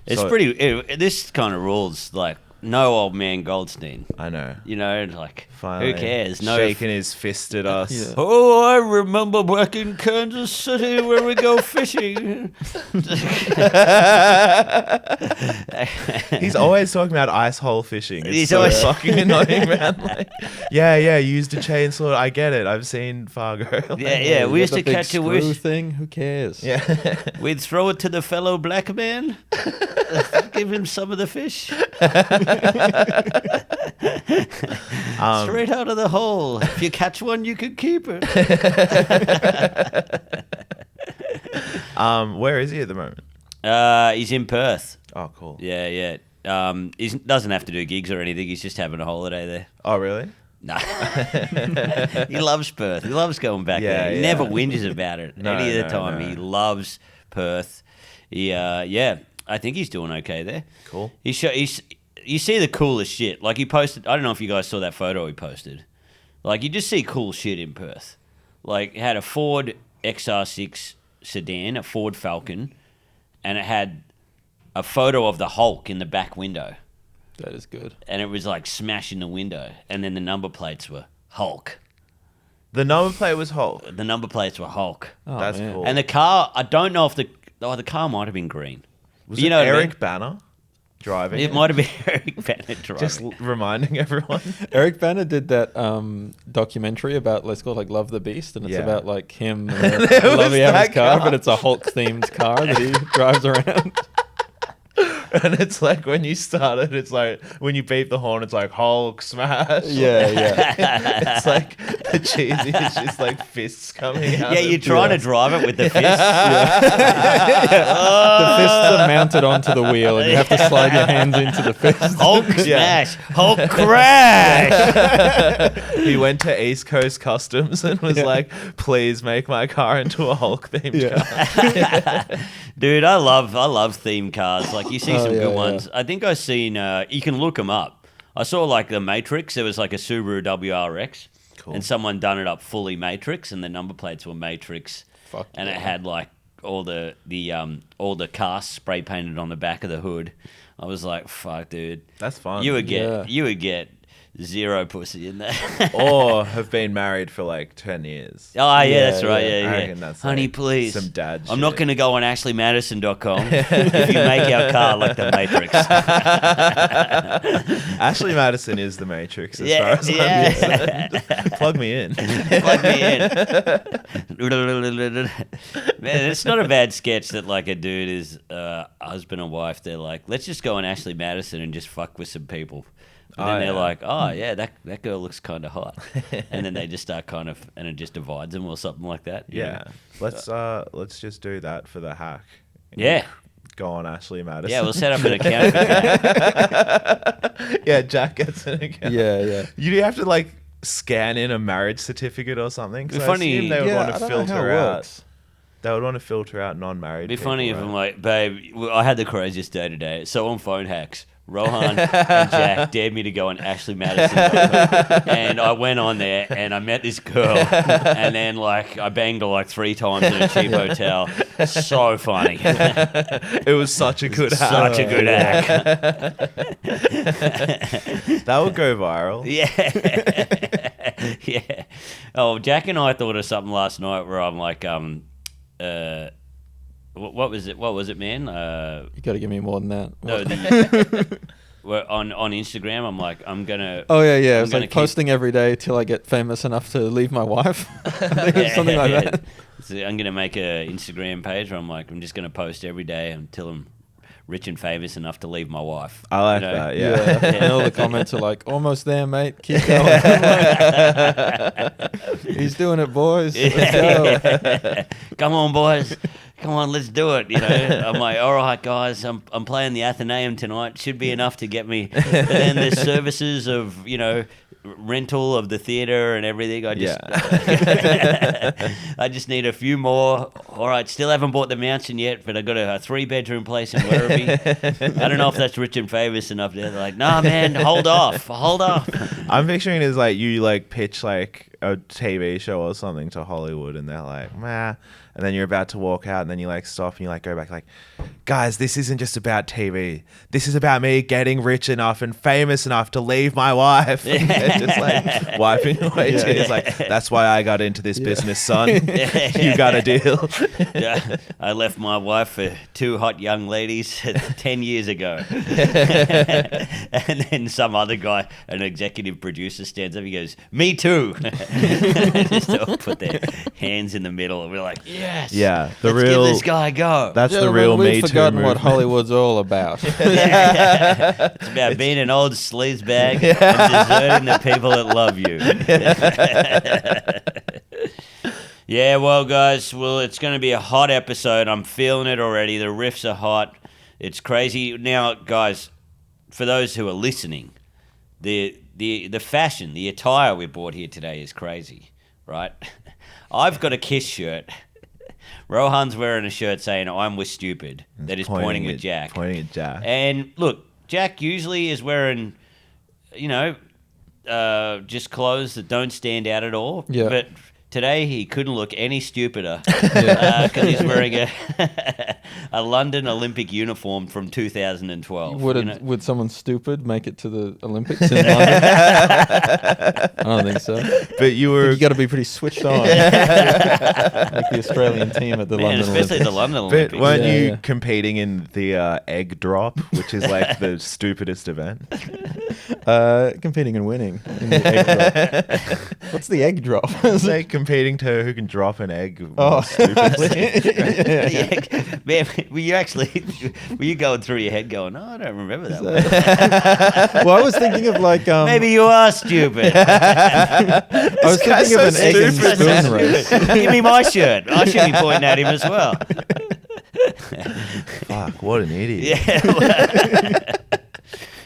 It's this kind of rules like no old man Goldstein. I know. You know, like Finally, who cares? No, shaking his fist at us. Yeah. oh, I remember back in Kansas City where we go fishing. He's always talking about ice hole fishing. It's He's so always- fucking annoying, man. Like, yeah, used a chainsaw. I get it. I've seen Fargo. Like, Yeah, we You used got to the big catch a screw wish. thing. Who cares? Yeah. We'd throw it to the fellow black man, give him some of the fish. Straight out of the hole. If you catch one, you can keep it. Where is he at the moment? He's in Perth. Oh, cool. Yeah. He doesn't have to do gigs or anything. He's just having a holiday there. Oh, really? No. He loves Perth. He loves going back Yeah, there. He yeah. never whinges about it No, any of the no, time. no. He loves Perth. I think he's doing okay there. Cool. You see the coolest shit. Like he posted, I don't know if you guys saw that photo he posted. Like you just see cool shit in Perth. Like it had a Ford XR6 sedan, a Ford Falcon, and it had a photo of the Hulk in the back window. That is good. And it was like smashing the window. And then the number plates were Hulk. The number plate was Hulk. The number plates were Hulk. Oh, That's man. cool. And the car, I don't know if the car might have been green. Was You it know what I Eric mean? Banner driving? It might have been Eric Bennett driving. Just reminding everyone. Eric Banner did that documentary about, let's call it like Love the Beast, and it's Yeah. about like him and There I love was his that car, car. but it's a Hulk themed car that he drives around. And it's like when you start it, it's like when you beep the horn, it's like Hulk smash. Yeah. It's like the cheesy, it's just like fists coming out. Yeah, you're trying to drive it with the fist. The fists are mounted onto the wheel, and you have to slide your hands into the fist. Hulk smash, Hulk crash. He went to East Coast Customs and was like, please make my car into a Hulk themed car. Dude, I love theme cars. Like you see some yeah, good yeah. ones. I think I've seen. You can look them up. I saw like the Matrix. There was like a Subaru WRX, Cool. and someone done it up fully Matrix, and the number plates were Matrix, Fuck and it yeah. had like all the casts spray painted on the back of the hood. I was like, fuck, dude. That's fun. You would Yeah. get zero pussy in there. Or have been married for like 10 years. Oh, yeah, Yeah, that's right. yeah. Yeah, I yeah. reckon that's Honey, like please. some dad I'm not shit. going to go on ashleymadison.com if you make our car like the Matrix. Ashley Madison is the Matrix as far Yeah, as I'm yeah. concerned. Plug me in. Plug me in. Man, it's not a bad sketch that like a dude is husband and wife. They're like, let's just go on Ashley Madison and just fuck with some people. And then Oh, they're yeah. like, oh yeah, that girl looks kind of hot. And then they just start kind of, and it just divides them or something like that. you Yeah. know? Let's just do that for the hack. Yeah. Go on Ashley Madison. Yeah, we'll set up an account for that. Yeah, Jack gets an account. Yeah. You have to like scan in a marriage certificate or something. 'Cause Be I funny- assume they would Yeah, want I to don't know how filter it out. works. They would want to filter out non-married. It'd be funny if people, I'm right? like, babe, I had the craziest day today. So on phone hacks, Rohan and Jack dared me to go on ashleymadison.com. And I went on there and I met this girl. And then like I banged her like 3 times in a cheap hotel. So funny. It was such a good hack. Such a good hack. That would go viral. Yeah. Yeah. Oh, Jack and I thought of something last night where I'm like, what was it? What was it, man? You got to give me more than that. No, well, on Instagram, I'm like, I'm gonna. Oh yeah. I'm It's gonna like posting every day till I get famous enough to leave my wife. I think it's something like that. So I'm gonna make a Instagram page where I'm like, I'm just gonna post every day until I'm rich and famous enough to leave my wife. I like You know? that. Yeah. Yeah. And all the comments are like, almost there, mate. Keep going. He's doing it, boys. Let's go. Come on, boys. Come on, let's do it. You know, I'm like, all right, guys, I'm playing the Athenaeum tonight. Should be enough to get me. But then there's services of, you know, rental of the theater and everything. I just need a few more. All right, still haven't bought the mansion yet, but I got a 3-bedroom place in Werribee. I don't know if that's rich and famous enough. They're like, nah, man, hold off. I'm picturing it as like you like pitch like a TV show or something to Hollywood and they're like, "Meh," and then you're about to walk out and then you like stop and you like go back like, "Guys, this isn't just about TV. This is about me getting rich enough and famous enough to leave my wife." And they're just like wiping away tears. Like, "That's why I got into this business, son. You got a deal." Yeah, I left my wife for 2 hot young ladies 10 years ago. And then some other guy, an executive producer, stands up. He goes, "Me too." Just all put their hands in the middle, and we're like, "Yes, Yeah, let's give this guy a go." That's the Gentlemen, real Me we've Too forgotten movement. what Hollywood's all about. It's about being an old sleazebag and deserting the people that love you. Yeah, well, guys, it's going to be a hot episode. I'm feeling it already. The riffs are hot. It's crazy. Now, guys, for those who are listening, the fashion, the attire we bought here today is crazy, right? I've got a Kiss shirt. Rohan's wearing a shirt saying, "I'm with Stupid," that is pointing at Jack. Pointing at Jack. And look, Jack usually is wearing, just clothes that don't stand out at all. Yeah. But today he couldn't look any stupider because he's wearing a London Olympic uniform from 2012. Would someone stupid make it to the Olympics in London? I don't think so. But you got to be pretty switched on. Like the Australian team at the Man, London especially Olympics. the London Olympics. But weren't Yeah, you yeah. competing in the egg drop, which is like the stupidest event? Competing and winning in the egg drop. What's the egg drop? It's like competing to who can drop an egg more Oh. stupidly. Yeah. Man, were you going through your head going, "Oh, I don't remember that one." Well, I was thinking of like Maybe you are stupid. I was guy's thinking of so an egg and stupid. spoon race. Give me my shirt. I should be pointing at him as well. Fuck, what an idiot. Yeah.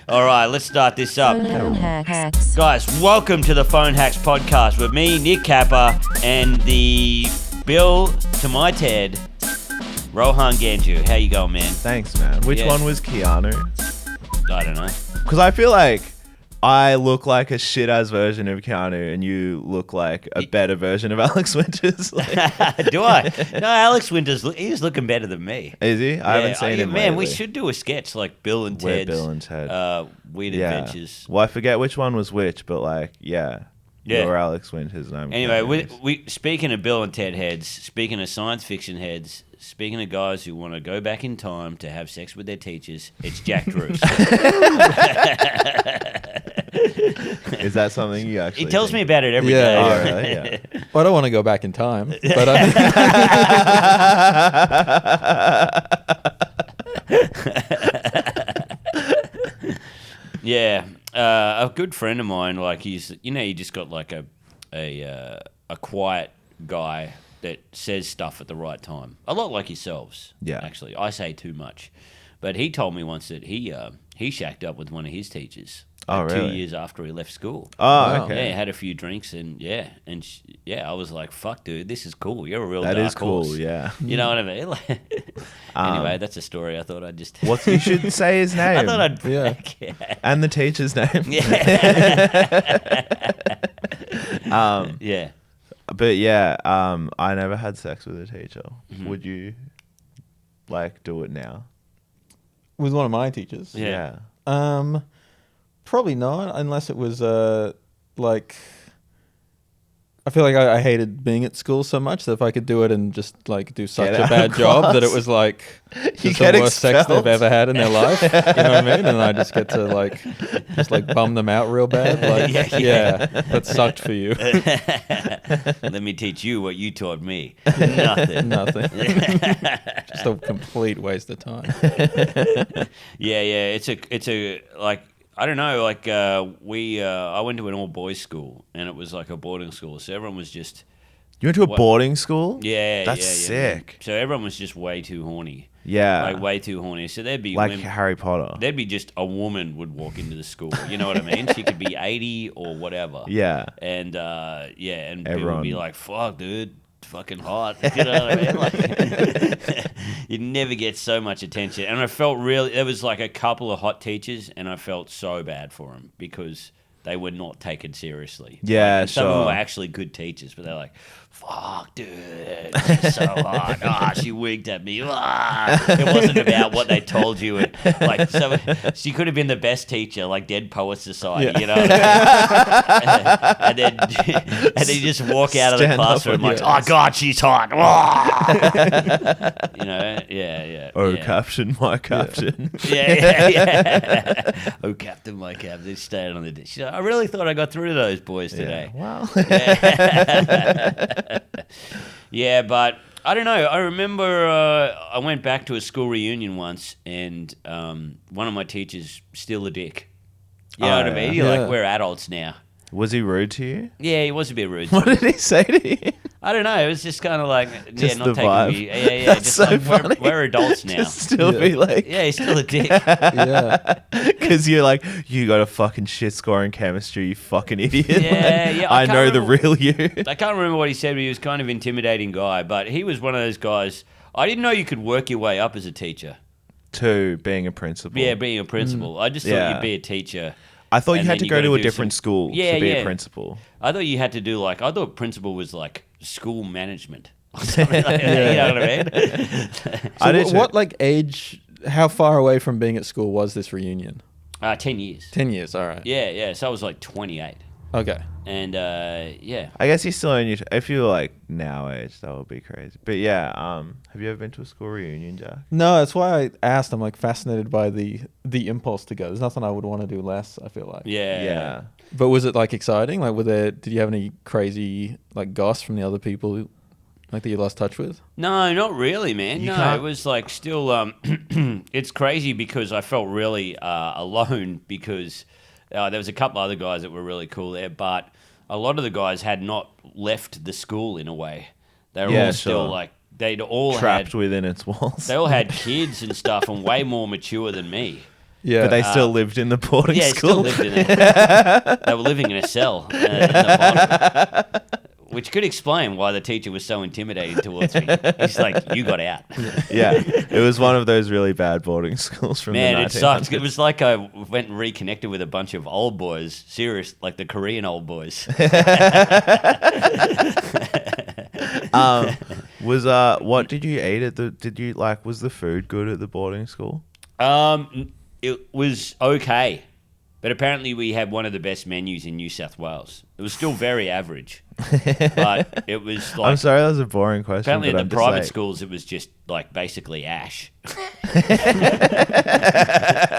All right, let's start this up. Phone hacks. Guys, welcome to the Phone Hacks podcast with me, Nick Kappa, and the Bill to my Ted, Rohan Ganju. How you going, man? Thanks, man. Which Yeah. one was Keanu? I don't know. Because I feel like I look like a shit-ass version of Keanu and you look like a better version of Alex Winters. Like, Do I? No, Alex Winters, he's looking better than me. is he? I haven't seen him Man, we lately. should do a sketch like Bill and Where Ted's Bill and Ted. Weird Yeah. Adventures. Well, I forget which one was which, but like, yeah. Yeah. You're Alex Winters and I'm Anyway, Keanu we speaking of Bill and Ted heads, speaking of science fiction heads, speaking of guys who want to go back in time to have sex with their teachers, it's Jack Druce. Is that something you actually He tells me think? about it every Yeah, day. Oh, really? Yeah. Well, I don't want to go back in time, but Yeah, a good friend of mine, like you just got like a quiet guy that says stuff at the right time. A lot like yourselves. Yeah. Actually, I say too much, but he told me once that he shacked up with one of his teachers. Oh, like, really? 2 years after he left school. Oh, Wow. okay. Yeah, had a few drinks and I was like, "Fuck, dude, this is cool. You're a real That dark is cool, horse." yeah. You know what I mean? Like, anyway, that's a story. I thought I'd just. What you should say his I name thought I'd. Yeah. and the teacher's name. Yeah. Yeah. But yeah, I never had sex with a teacher. Mm-hmm. Would you like do it now? with one of my teachers. Yeah. Probably not, unless it was like. I feel like I hated being at school so much that if I could do it and just like do such Get a out bad of job that it class. was like You just get the worst sex expelled. they've ever had in their life. You know what I mean? And I just get to like just like bum them out real bad. Like Yeah. that sucked for you. Let me teach you what you taught me. Nothing. Nothing. Just a complete waste of time. Yeah. It's a like I don't know. Like I went to an all boys school and it was like a boarding school, so everyone was just You went to a What? boarding school? yeah. That's yeah. sick. So everyone was just way too horny. Yeah. Like way too horny. So there'd be Like women, Harry Potter. there'd be just a woman would walk into the school. You know what I mean? She could be 80 or whatever. Yeah. And and people would be Everyone- like, "Fuck, dude, fucking hot." You know what I mean? Like, you never get so much attention. And I felt really. There was like a couple of hot teachers, and I felt so bad for them because they were not taken seriously. Yeah, and some of them sure. were actually good teachers, but they're like, fuck, dude, it's so hard. Ah, she winked at me. Ah. It wasn't about what they told you. And, like, so she could have been the best teacher, like Dead Poets Society, you know. and then you just walk out of the Stand up classroom on like, your oh ass. God, she's hot. Ah. You know, yeah. Oh, yeah. caption, my caption. Yeah. Oh, Captain, my Captain, staying on the dish. I really thought I got through to those boys today. Wow. Yeah, but I don't know. I remember I went back to a school reunion once, and one of my teachers still a dick. You know what I mean? You're Yeah. like, we're adults now. Was he rude to you? Yeah, he was a bit rude. What did he say to you? I don't know. It was just kind of like, Just not the taking vibe. me. Yeah. That's just so like, funny. we're adults now. Just still Yeah. be like, Yeah, he's still a dick. Yeah. because you're like, you got a fucking shit score in chemistry, you fucking idiot. Yeah, Like, yeah, I I can't know the remember- real you. I can't remember what he said, but he was kind of intimidating guy. But he was one of those guys. I didn't know you could work your way up as a teacher. To being a principal. Yeah, being a principal. I just thought Yeah. you'd be a teacher. I thought you and had then to you go gotta to a do different some- school Yeah, to be yeah. a principal. I thought you had to do I thought principal was like school management. Or something like that, you know what I mean? I So did too. what like age? How far away from being at school was this reunion? 10 years. 10 years. All right. Yeah. So I was like 28. Okay. And yeah. I guess he's still in your. If you're like now age, that would be crazy. But yeah, have you ever been to a school reunion, Jack? No, that's why I asked. I'm like fascinated by the impulse to go. There's nothing I would want to do less, I feel like. Yeah. But was it like exciting? Like, did you have any crazy like goss from the other people like that you lost touch with? No, not really, man. You No, can't- it was like still. It's crazy because I felt really alone because there was a couple other guys that were really cool there, but a lot of the guys had not left the school in a way. They were Yeah, all still sure. like they'd all Trapped had within its walls. they all had kids and stuff and way more mature than me. Yeah. But they still lived in the boarding Yeah, school. still lived in it. They were living in a cell in the bottom, which could explain why the teacher was so intimidating towards me. He's like, "You got out." Yeah, it was one of those really bad boarding schools from Man, the it 1900s. sucks. It was like I went and reconnected with a bunch of old boys, serious, like the Korean old boys. What did you eat at the? Did you like? Was the food good at the boarding school? It was okay, but apparently we had one of the best menus in New South Wales. It was still very average, but it was like I'm sorry, that was a boring question. apparently but at I'm the just private like- schools it was just like basically ash.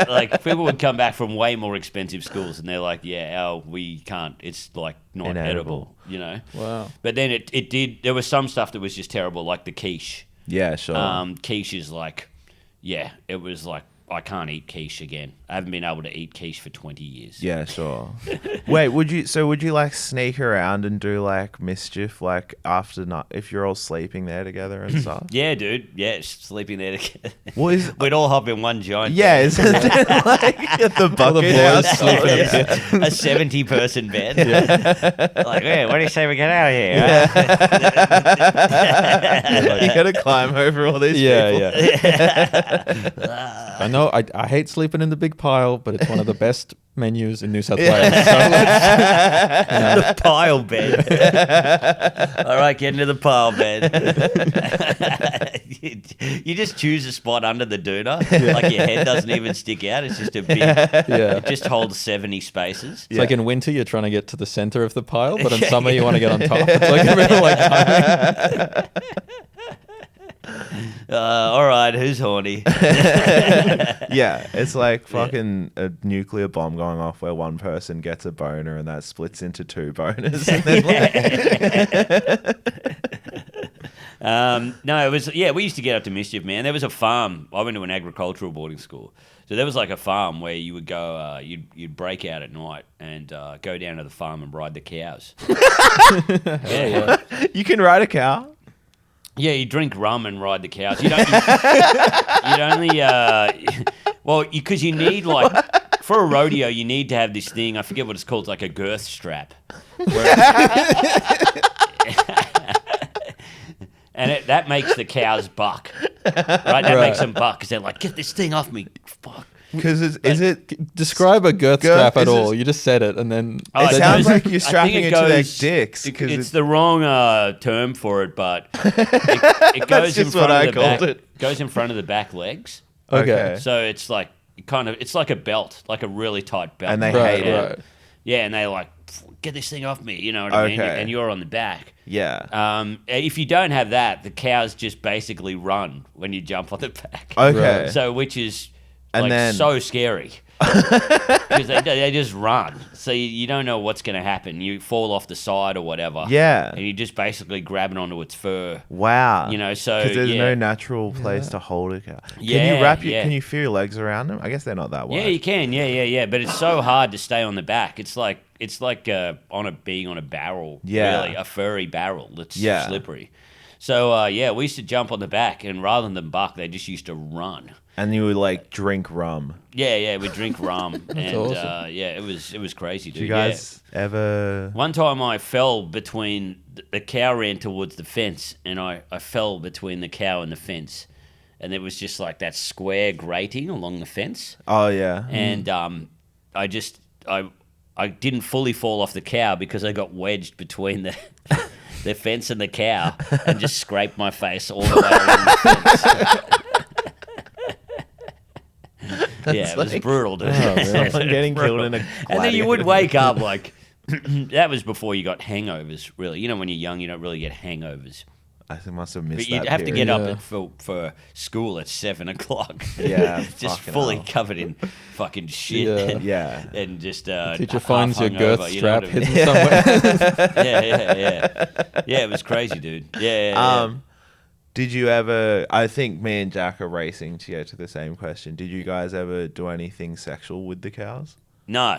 Like people would come back from way more expensive schools and they're like, yeah, we can't. It's like not Inedible. edible, you know. Wow. But then it did. There was some stuff that was just terrible, like the quiche. Yeah, sure. Quiche is like, yeah, it was like I can't eat quiche again. I haven't been able to eat quiche for 20 years. Yeah, sure. Wait, would you like sneak around and do like mischief like after not if you're all sleeping there together and stuff? Yeah, dude. Yeah, sleeping there together. What is? We'd all hop in one giant. Yeah, bed. isn't it like at the bucket boys house? sleeping in Yeah. a 70-person bed. Like, yeah, what do you say we get out of here? You gotta climb over all these people. Yeah. I know. I hate sleeping in the big pile, but it's one of the best menus in New South Wales. So The pile bed. All right, get into the pile bed. You just choose a spot under the doona. Like your head doesn't even stick out. It's just a big. yeah. It just holds 70 spaces. It's like in winter you're trying to get to the center of the pile, but in summer you want to get on top. It's like a bit of like timing. All right, who's horny? Yeah, it's like fucking a nuclear bomb going off where one person gets a boner and that splits into two boners. And then No, it was we used to get up to mischief, man. There was a farm. I went to an agricultural boarding school, so there was like a farm where you would go, you'd break out at night and go down to the farm and ride the cows. Yeah. you can ride a cow. Yeah, you drink rum and ride the cows. You don't. You'd only. Well, because you need like for a rodeo, you need to have this thing. I forget what it's called. It's like a girth strap. And that makes the cows buck, right? That makes them buck because they're like, get this thing off me, fuck. Because is it? Describe a girth Girth, strap at is it- all. You just said it, and then It sounds like you're I strapping think it to their dicks. Because It's the wrong term for it, but it goes That's in just front what I of the back. called it. Goes in front of the back legs. okay. So it's like it's like a belt, like a really tight belt. And they Right, hate it. right. Yeah, and they like get this thing off me. You know what I mean? Okay. And you're on the back. Yeah. If you don't have that, the cows just basically run when you jump on the back. Okay. Right. So which is And like then- so scary because they just run. So you don't know what's going to happen. You fall off the side or whatever. Yeah. and you just basically grabbing onto its fur. Wow. You know, so because there's yeah. no natural place to hold a cow. Can Yeah, you wrap your? yeah. Can you feel your legs around them? I guess they're not that wide. Yeah, you can. Yeah. But it's so hard to stay on the back. It's like being on a barrel. Yeah. really, a furry barrel that's Yeah. slippery. So we used to jump on the back, and rather than buck, they just used to run. And you would like drink rum. Yeah, we drink rum, and awesome. it was crazy, dude. Do you guys ever? One time I fell between the cow ran towards the fence, and I fell between the cow and the fence, and there was just like that square grating along the fence, Oh yeah. and I didn't fully fall off the cow because I got wedged between the the fence and the cow, and just scraped my face all the way along the fence. Yeah, it was like- brutal, dude. Someone getting killed in a. And then you would gladiator. wake up like that was before you got hangovers. Really, you know, when you're young, you don't really get hangovers. I must have missed But you'd that have to period. get up Yeah. for school at 7 o'clock. Yeah, just fucking fully hell. covered in fucking shit. Yeah. Yeah. And just Teacher half finds your girth hungover, you know strap what I mean? hidden somewhere. Yeah, it was crazy, dude. Yeah. Did you ever? I think me and Jack are racing to get to the same question. Did you guys ever do anything sexual with the cows? No.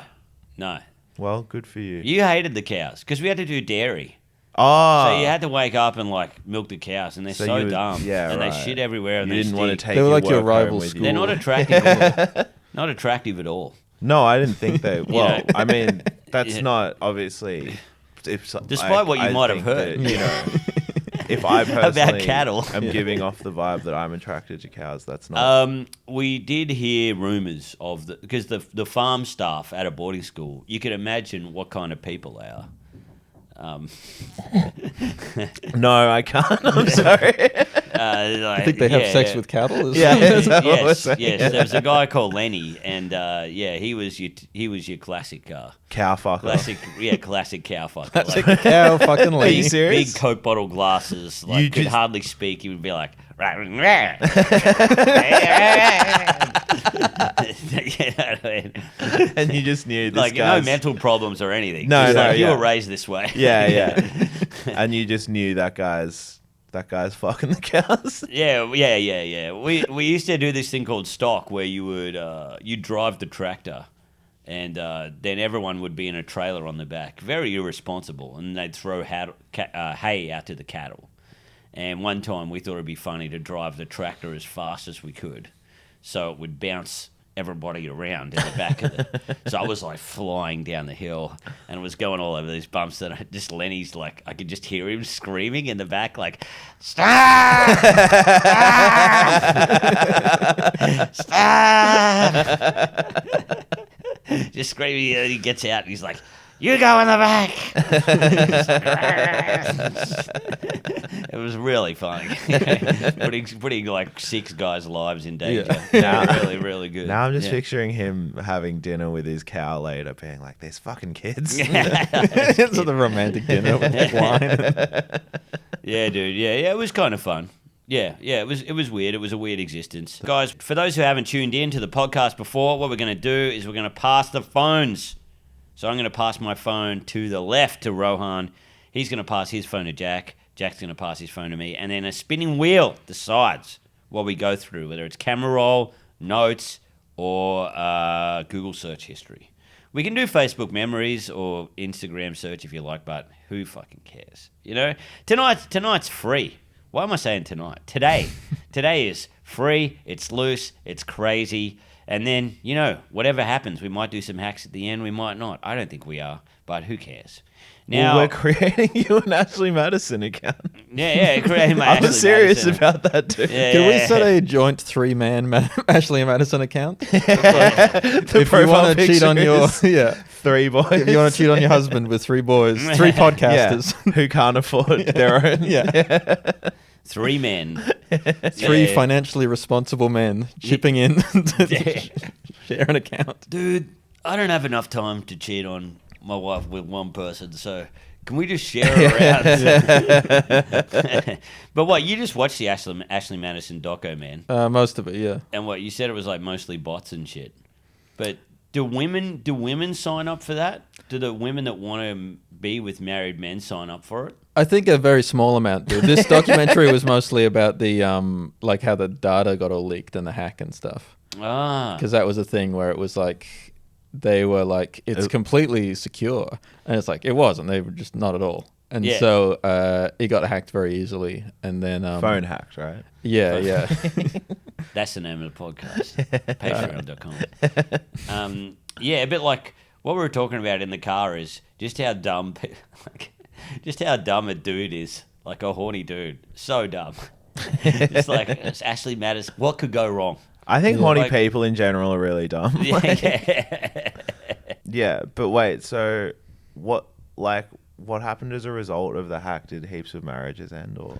Well, good for you. You hated the cows because we had to do dairy. Oh, So you had to wake up and like milk the cows, and they're So so, you would- dumb. yeah, and right. they shit everywhere. And you they didn't want to stink. take. They were your like your work home rival with you. school. They're not attractive. Not attractive at all. No, I didn't think they. Well, know. I mean, that's Yeah. not obviously. If, Despite what you might have think heard. that, you know, if I personally cattle. am giving off the vibe that I'm attracted to cows, that's not. We did hear rumors of because the farm staff at a boarding school. You can imagine what kind of people they are. No, I can't. I'm sorry. I think they have sex with cattle. Yeah, is that what we're Yes, saying? yes. There was a guy called Lenny, and he was your classic Cow fucker. classic cow fucker. That's Like, like a cow fucking Are you lady. serious? big Coke bottle glasses, You like could just- hardly speak. He would be like, you know what I mean? And you just knew this Like no guy's... mental problems or anything. No, Just no, like, you yeah. were raised this way. Yeah. And you just knew that guy's fucking the cows. Yeah. We used to do this thing called stock, where you would you'd drive the tractor, and then everyone would be in a trailer on the back, very irresponsible, and they'd throw hay out to the cattle. And one time we thought it'd be funny to drive the tractor as fast as we could, so it would bounce everybody around in the back of it. So I was like flying down the hill and it was going all over these bumps that Lenny's like, I could just hear him screaming in the back, like, stop! Stop! Just screaming, and he gets out and he's like, you go in the back. It was really funny. putting like 6 guys' lives in danger. Yeah. Really, really good. Now I'm just Yeah. picturing him having dinner with his cow later, being like, "These fucking kids." It's the romantic dinner with wine. Yeah, dude. Yeah, it was kind of fun. Yeah, it was weird. It was a weird existence. Guys, for those who haven't tuned in to the podcast before, what we're going to do is we're going to pass the phones. So I'm going to pass my phone to the left to Rohan. He's going to pass his phone to Jack. Jack's going to pass his phone to me. And then a spinning wheel decides what we go through, whether it's camera roll, notes, or Google search history. We can do Facebook memories or Instagram search if you like, but who fucking cares? You know, tonight's free. Why am I saying tonight? Today is free. It's loose. It's crazy. And then, whatever happens, we might do some hacks at the end, we might not. I don't think we are, but who cares? Now, Well, we're creating you an Ashley Madison account. yeah, creating my I Ashley was serious Madison. about that too. Yeah, Can we yeah. set a joint 3-man Ashley Madison account? The If you profile want to cheat on picture your is 3 boys. if you want to cheat on your husband with 3 boys, 3 Yeah, podcasters, who can't afford their own. yeah, 3 men. 3 Yeah. financially responsible men chipping in to share an account. Dude, I don't have enough time to cheat on my wife with one person, so can we just share her around? But what, you just watched the Ashley Madison doco, man? Most of it, yeah. And what, you said it was like mostly bots and shit. But do women sign up for that? Do the women that want to be with married men sign up for it? I think a very small amount do. This documentary was mostly about the like how the data got all leaked and the hack and stuff. Ah. Because that was a thing where it was like they were like it's completely secure, and it's like it wasn't. They were just not at all. And Yeah. so it got hacked very easily, and then Phone hacked, right? Yeah, yeah. That's the name of the podcast. Patreon.com. Yeah, a bit like what we were talking about in the car is just how dumb, just how dumb a dude is. Like a horny dude. So dumb. Just like it's Ashley Madison. What could go wrong? I think horny Like- people in general are really dumb. Yeah. Yeah, but wait, so what happened as a result of the hack? Did heaps of marriages end, or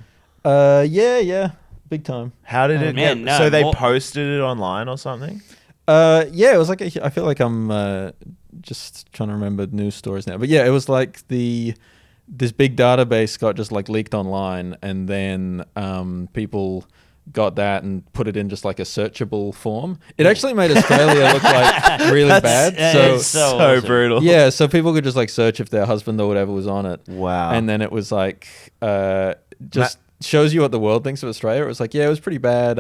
Yeah, big time. how did it man, get? no, So they more- posted it online or something? Yeah, it was like I feel like I'm just trying to remember news stories now, but yeah, it was like this big database got just like leaked online, and then people got that and put it in just like a searchable form. It actually made Australia look like really bad. it's So so awesome. brutal. yeah, so people could just like search if their husband or whatever was on it. Wow. And then it was like just shows you what the world thinks of Australia. It was like, yeah, it was pretty bad.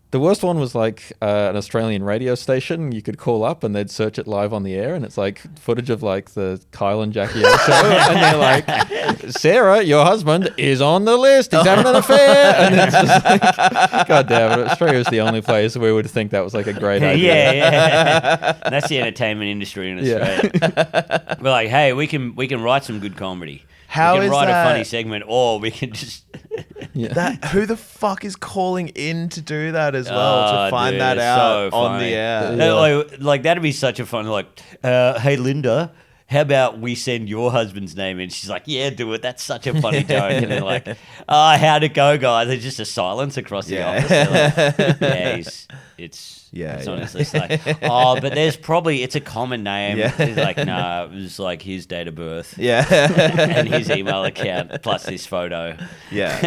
The worst one was like an Australian radio station. You could call up and they'd search it live on the air, and it's like footage of like the Kyle and Jackie O show, and they're like, "Sarah, your husband is on the list. He's having an affair." And it's just like, God damn it, Australia is the only place where we would think that was like a great idea. Yeah. That's the entertainment industry in Australia. Yeah. We're like, hey, we can write some good comedy. How we can is write that- a funny segment, or we can just Yeah. Who the fuck is calling in to do that as well, Oh, to find dude, that it's out so on funny. the air? Yeah. Like that'd be such a fun hey Linda, how about we send your husband's name in? She's like, yeah, do it. That's such a funny joke. And they're like, how'd it go, guys? There's just a silence across the Yeah. office. They're like, it's Yeah. honestly it's like, but there's probably, it's a common name. Yeah. It's like, nah, it was like his date of birth Yeah. and his email account plus this photo. Yeah.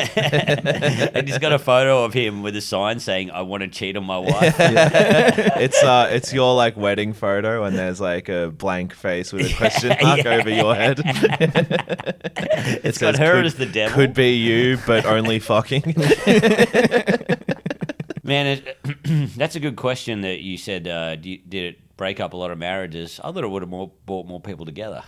And he's got a photo of him with a sign saying, I want to cheat on my wife. It's your like wedding photo, and there's like a blank face with a question mark over your head. It's got her as the devil. Could be you, but only fucking. Man, that's a good question that you said, did it break up a lot of marriages? I thought it would have brought more people together.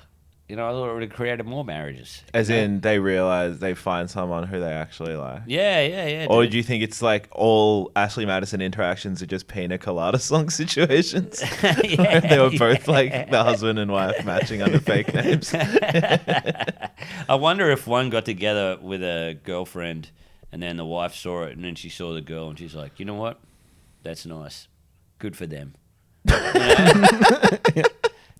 I thought it would have created more marriages. As in, they realize they find someone who they actually like. Yeah. Or dude. do you think it's like all Ashley Madison interactions are just pina colada song situations? Where they were both like the husband and wife matching under fake names. I wonder if one got together with a girlfriend and then the wife saw it and then she saw the girl and she's like, you know what? That's nice. Good for them.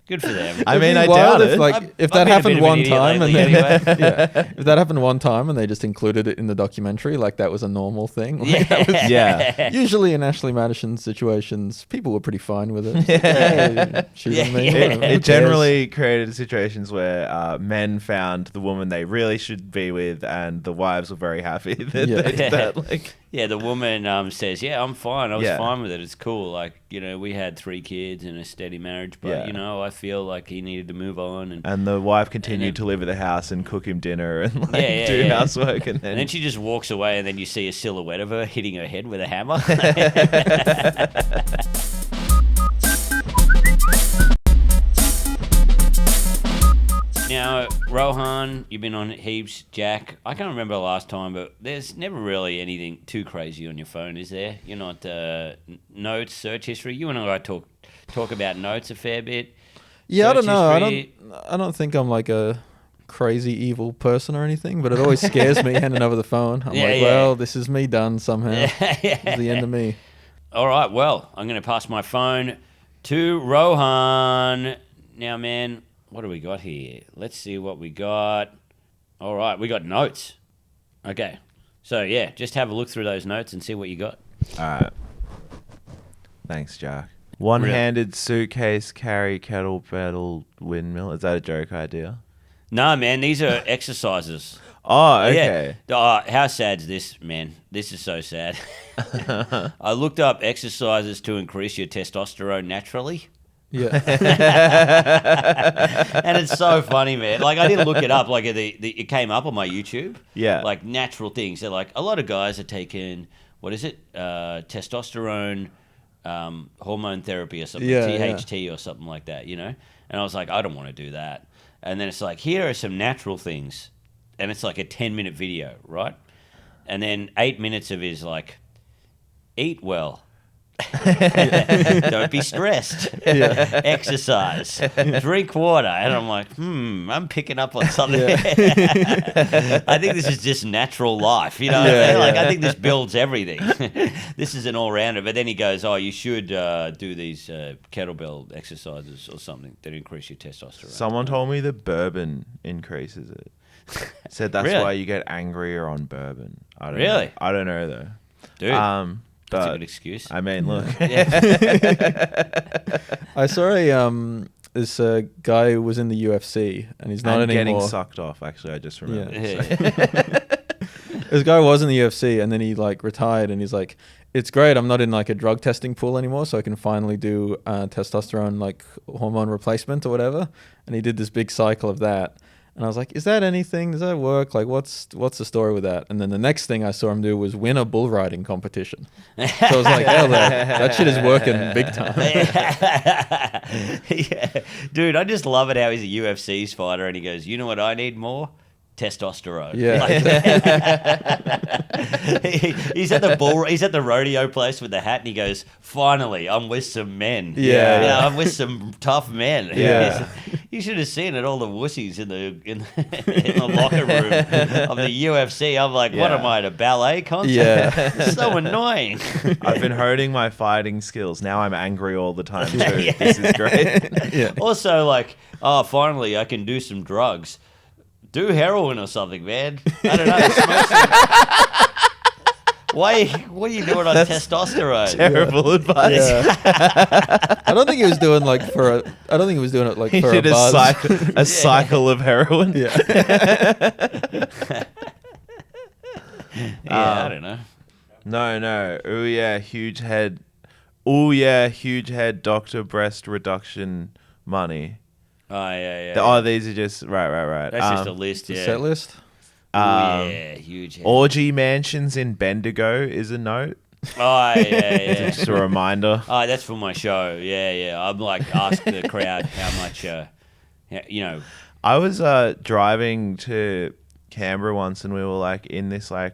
Good for them. I mean, It'd I be wild doubt if, it. like, if I've that been a bit happened of an one idiot time, and lately then, anyway. yeah, if that happened one time and they just included it in the documentary, like that was a normal thing. Like, that was- Yeah. Usually in Ashley Madison situations, people were pretty fine with it. Hey, she's Yeah, on me. yeah. Who It cares? generally created situations where men found the woman they really should be with, and the wives were very happy that Yeah. they did that. Like, Yeah, the woman says, yeah, I'm fine. I was Yeah. fine with it. It's cool. Like, we had 3 kids and a steady marriage, but, Yeah. I feel like he needed to move on. and the wife continued And then- to live at the house and cook him dinner and like Yeah, do yeah. housework, and And then she just walks away, and then you see a silhouette of her hitting her head with a hammer. Now, Rohan, you've been on heaps. Jack, I can't remember the last time, but there's never really anything too crazy on your phone, is there? You're not notes, search history. You and I talk about notes a fair bit. Yeah, I Search don't know. history. I don't think I'm like a crazy evil person or anything, but it always scares me handing over the phone. I'm well, this is me done somehow. It's the end of me. All right, well, I'm going to pass my phone to Rohan. Now, man, what do we got here? Let's see what we got. All right, we got notes. Okay. So, yeah, just have a look through those notes and see what you got. All right. Thanks, Jack. One-handed suitcase, carry, kettlebell, windmill. Is that a joke idea? No, man, these are exercises. Oh, okay. Yeah. How sad's this, man? This is so sad. I looked up exercises to increase your testosterone naturally. Yeah. And it's so funny, man. Like, I didn't look it up. Like, it came up on my YouTube. Yeah. Like, natural things. They're like, a lot of guys are taking, what is it? Testosterone hormone therapy or something. THT or something like that, you know? And I was like, I don't want to do that. And then it's like, here are some natural things. And it's like a 10-minute video, right? And then 8 minutes of it is like, eat well. Don't be stressed. Exercise. Drink water. And I'm like, I'm picking up on something. I think this is just natural life. You know what I mean? Like, I think this builds everything. This is an all-rounder. But then he goes, you should do these kettlebell exercises or something that increase your testosterone. Someone told me that bourbon increases it. Said that's Really? why you get angrier on bourbon. I don't Really? know. I don't know though. Dude, that's a but good excuse. I mean, look. I saw this guy who was in the UFC, and he's not and anymore. getting sucked off. Actually, I just remembered. This guy was in the UFC, and then he like retired, and he's like, it's great. I'm not in like a drug testing pool anymore, so I can finally do testosterone like hormone replacement or whatever. And he did this big cycle of that. And I was like, is that anything? Does that work? Like, what's the story with that? And then the next thing I saw him do was win a bull riding competition. So I was like, hell, that shit is working big time. Yeah. Dude, I just love it how he's a UFC's fighter and he goes, you know what I need more? Testosterone. Yeah. He's at the rodeo place with the hat and he goes, finally, I'm with some men. Yeah. I'm with some tough men. Yeah. You should have seen it, all the wussies in the locker room of the UFC. I'm like, what am I, at a ballet concert? Yeah. It's so annoying. I've been honing my fighting skills. Now I'm angry all the time too. This is great. Yeah. Also, like, finally I can do some drugs. Do heroin or something, man. I don't know. What are you doing on testosterone? Terrible advice. Yeah. I don't think he was doing I don't think he was doing it like He for did a buzz. a cycle of heroin. Yeah. I don't know. No. Oh yeah, huge head. Oh yeah, huge head. Doctor breast reduction money. Oh, yeah. Oh, these are just right. That's just a list, yeah. Set list. Yeah, huge head. Orgy mansions in Bendigo is a note. Oh, yeah. Just a reminder. Oh, that's for my show. Yeah. I'm like, ask the crowd how much, I was driving to Canberra once, and we were like in this like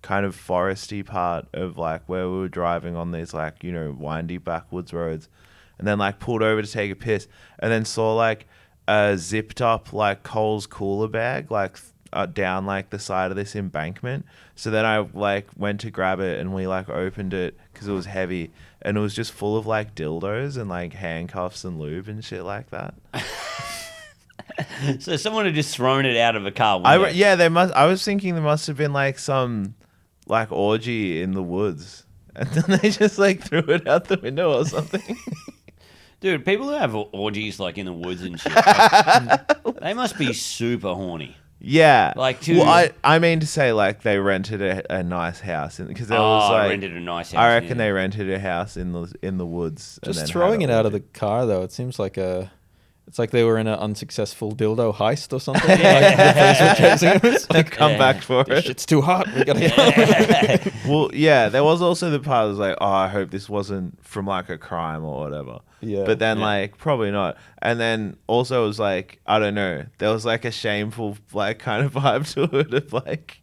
kind of foresty part of like where we were driving on these like windy backwoods roads, and then like pulled over to take a piss, and then saw like a zipped up like Coles cooler bag like down like the side of this embankment. So then I like went to grab it, and we like opened it because it was heavy, and it was just full of like dildos and like handcuffs and lube and shit like that. So someone had just thrown it out of a car window. They must. I was thinking there must have been like some like orgy in the woods, and then they just like threw it out the window or something. Dude, people who have orgies like in the woods and shit, they must be super horny. Yeah. Like I mean to say like they rented a nice house because there was like rented a nice house. I reckon they rented a house in the woods. Just and then throwing had it out of the car though, it seems like It's like they were in an unsuccessful dildo heist or something. Like the police were chasing them. It's like, Come back for this it. shit's too hot. We gotta go. Well, yeah, there was also the part that was like, oh, I hope this wasn't from like a crime or whatever. Yeah. But then like probably not. And then also it was like, I don't know. There was like a shameful like kind of vibe to it of like,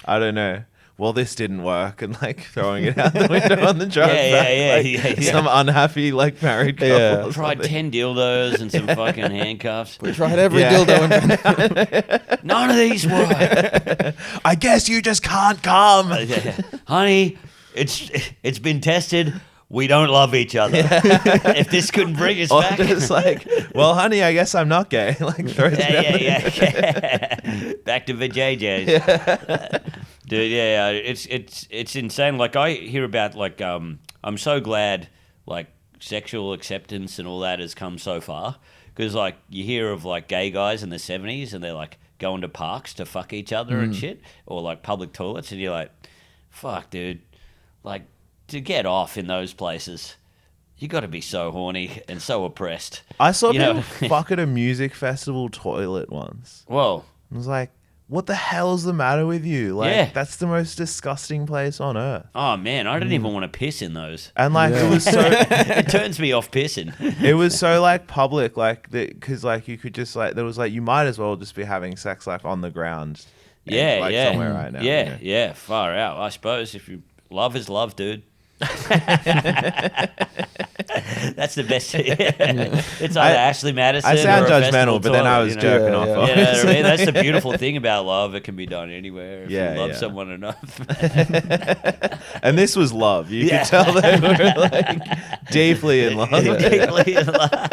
I don't know. Well, this didn't work, and like throwing it out the window on the drive back. Like, some unhappy like married couple. Yeah. Or Tried something. 10 dildos and some fucking handcuffs. We tried every Yeah. dildo. And None of these work. I guess you just can't come. Honey, it's been tested. We don't love each other. If this couldn't bring us Or back. just like, well, honey, I guess I'm not gay. Like, throws it out the yeah. Back to the JJs. Dude, yeah, it's insane. Like I hear about like I'm so glad like sexual acceptance and all that has come so far, because like you hear of like gay guys in the 70s and they're like going to parks to fuck each other and shit, or like public toilets, and you're like, fuck, dude, like to get off in those places. You got to be so horny and so oppressed. I saw You know? people fuck at a music festival toilet once. Whoa. I was like, what the hell's the matter with you? Like, Yeah. that's the most disgusting place on earth. Oh man, I don't even want to piss in those. And like, Yeah. it was so, It turns me off pissing. it was so like public, like, because like you could just like, there was like, you might as well just be having sex like on the ground. Yeah, like yeah. somewhere right now. Yeah, you know? yeah, far out. I suppose if you love is love, dude. That's the best. It's either Ashley Madison. I sound or a festival judgmental, but then I toilet, was you know? joking Yeah, off. yeah. You know what I obviously. mean? That's the beautiful thing about love. It can be done anywhere if Yeah, you love yeah. someone enough. And this was love. You Yeah. could tell they were like deeply in love. Deeply in love.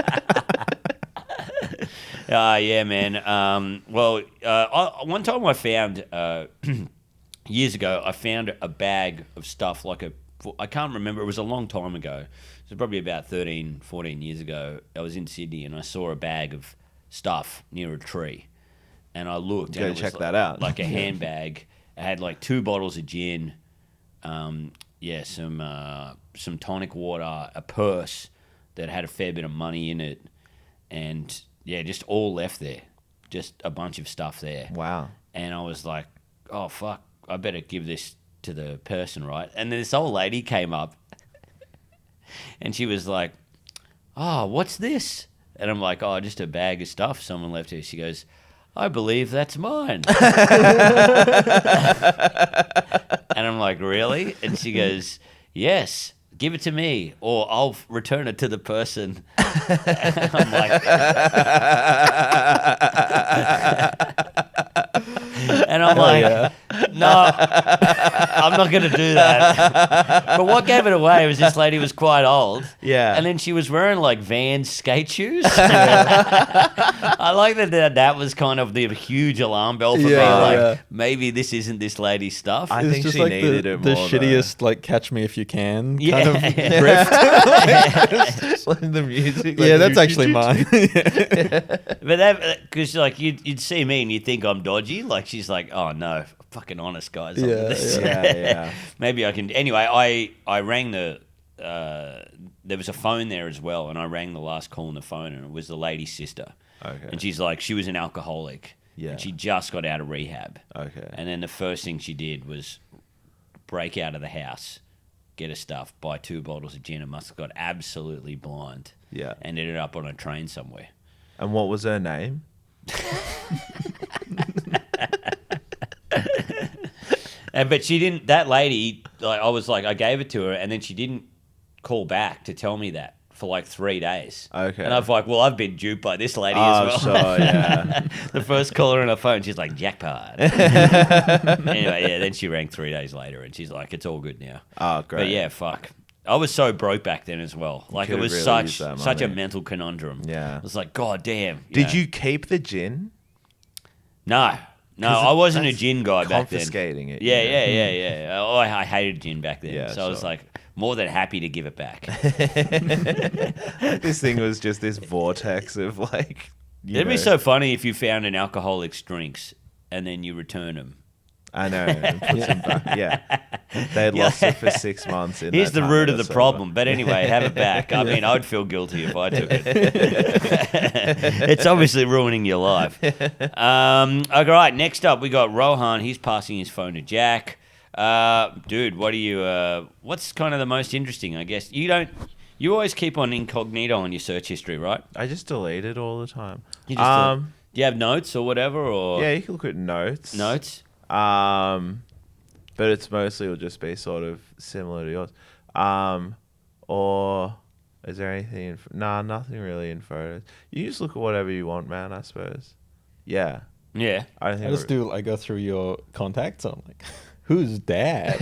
Yeah, man. One time I found years ago, I found a bag of stuff I can't remember. It was a long time ago. It was probably about 13, 14 years ago. I was in Sydney and I saw a bag of stuff near a tree. And I looked. Gotta and it was check that out. Like a handbag. It had like 2 bottles of gin, some tonic water, a purse that had a fair bit of money in it. And yeah, just all left there. Just a bunch of stuff there. Wow. And I was like, oh, fuck, I better give this to the person, right? And then this old lady came up and she was like, oh, what's this? And I'm like, oh, just a bag of stuff someone left here. She goes, I believe that's mine. And I'm like, really? And she goes, yes, give it to me or I'll return it to the person. I'm like... And I'm like, no, I'm not going to do that. But what gave it away was this lady was quite old. Yeah. And then she was wearing like Vans skate shoes. I like that was kind of the huge alarm bell for me. Yeah, Like, yeah. maybe this isn't this lady's stuff. I It's think just she like needed the it more. shittiest, like, Catch Me If You Can Yeah. kind of riff. Like the music. Yeah, like, that's actually mine. But that, because like you'd see me and you'd think I'm dodgy. Like she's like, oh no, fucking honest guys. Yeah, This. yeah. Maybe I can. Anyway, I rang the. There was a phone there as well, and I rang the last call on the phone, and it was the lady's sister. Okay. And she's like, she was an alcoholic. Yeah. And she just got out of rehab. Okay. And then the first thing she did was break out of the house, get her stuff, buy 2 bottles of gin, and must have got absolutely blind. Yeah. And ended up on a train somewhere. And what was her name? But she didn't. That lady, like, I was like, I gave it to her, and then she didn't call back to tell me that for like 3 days. Okay. And I was like, well, I've been duped by this lady Oh, as well. sure, yeah. The first caller on her phone, she's like, jackpot. Anyway, yeah. Then she rang 3 days later, and she's like, it's all good now. Oh, great. But yeah, fuck. I was so broke back then as well. Like it could've was really used that such a money. mental conundrum. Yeah. I was like, God damn. Did you keep the gin? No, 'Cause I wasn't a that's gin guy back then. Confiscating it. Yeah, you know? yeah. Oh, I hated gin back then. Yeah, so I was sure. like more than happy to give it back. This thing was just this vortex of like. It'd be so funny if you found an alcoholic's drinks and then you return them. I know. And puts him back. Yeah. They had lost it for 6 months. Here's the root of the problem. But anyway, have it back. I mean, I'd feel guilty if I took it. It's obviously ruining your life. Okay, all right, next up, we got Rohan. He's passing his phone to Jack. Dude, what's kind of the most interesting, I guess? You always keep on incognito on your search history, right? I just delete it all the time. You just do you have notes or whatever? Or yeah, you can look at notes. Notes? But it's mostly will just be sort of similar to yours. Or is there anything nothing really in photos. You just look at whatever you want, man, I suppose. Yeah. Yeah. I go through your contacts. I'm like, who's dad?